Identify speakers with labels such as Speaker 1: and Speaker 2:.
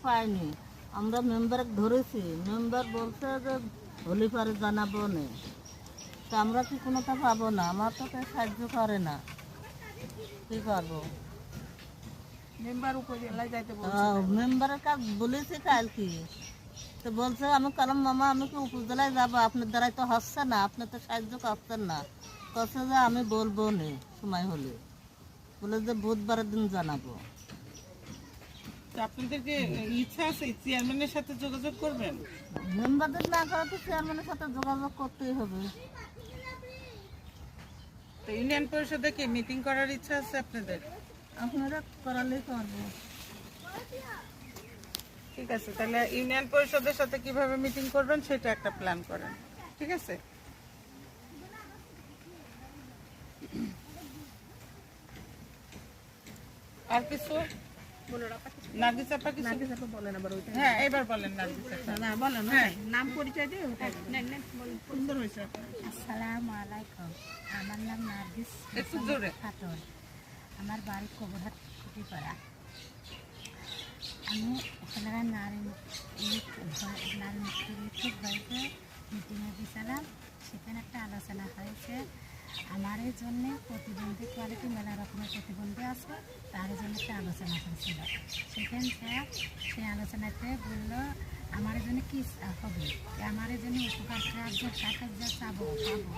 Speaker 1: পাইনি। আমরা মেম্বার ধরেছি, মেম্বার বলছে যে হলি পরে জানাবো না। তা আমরা কি কোনোটা পাবো না, আমার তো কেউ সাহায্য করে না, কী করবো?
Speaker 2: মেম্বার উপজেলায় যাইতে
Speaker 1: মেম্বারের কাজ বলেছি কাল কি, তো বলছে আমি কালাম মামা আমি কি উপজেলায় যাবো, আপনার দ্বারাই তো হচ্ছে না, আপনি তো সাহায্য করছেন না। বলছে যে আমি বলবো না সময় হলে, বলে যে বুধবারের দিন জানাবো।
Speaker 2: আপনাদের যে ইচ্ছা আছে চেয়ারম্যানের সাথে যোগাযোগ করবেন?
Speaker 1: মেম্বারদের না করা তো চেয়ারম্যানের সাথে যোগাযোগ করতেই হবে।
Speaker 2: তো ইউনিয়ন পরিষদে কি মিটিং করার ইচ্ছা আছে আপনাদের?
Speaker 1: আপনারা করালেই করবো।
Speaker 2: ঠিক আছে, তাহলে ইউনিয়ন পরিষদের সাথে কিভাবে মিটিং করবেন সেটা একটা প্ল্যান করেন, ঠিক আছে? আর কিছু নার্গিস আপা কিছু
Speaker 3: বলেন আবার ওইটা।
Speaker 2: হ্যাঁ এবার বলেন নার্গিস আপা।
Speaker 3: না বলেন,
Speaker 2: হ্যাঁ
Speaker 3: নাম পরিচয় দিয়ে
Speaker 2: সুন্দর হয়েছে।
Speaker 4: আসসালামু আলাইকুম, আমার নাম নার্গিস
Speaker 2: একটু জোরে।
Speaker 4: খাতুন, আমার বাড়ি কবরহাট খুঁটিপাড়া। আমি এখানকার নারী মুক্তির বাড়িতে মিটিংয়ে গেছিলাম। সেখানে একটা আলোচনা হয়েছে আমার এই জন্যে প্রতিবন্ধী কোয়ালিটি মেলা রকমের প্রতিবন্ধী আছে, তার জন্য একটা আলোচনা হয়েছিল। সেখান থেকে সেই আলোচনাতে বললো আমার জন্য কী হবে, আমার জন্য উপকার সাহায্য টাকা যা চাবো পাবো।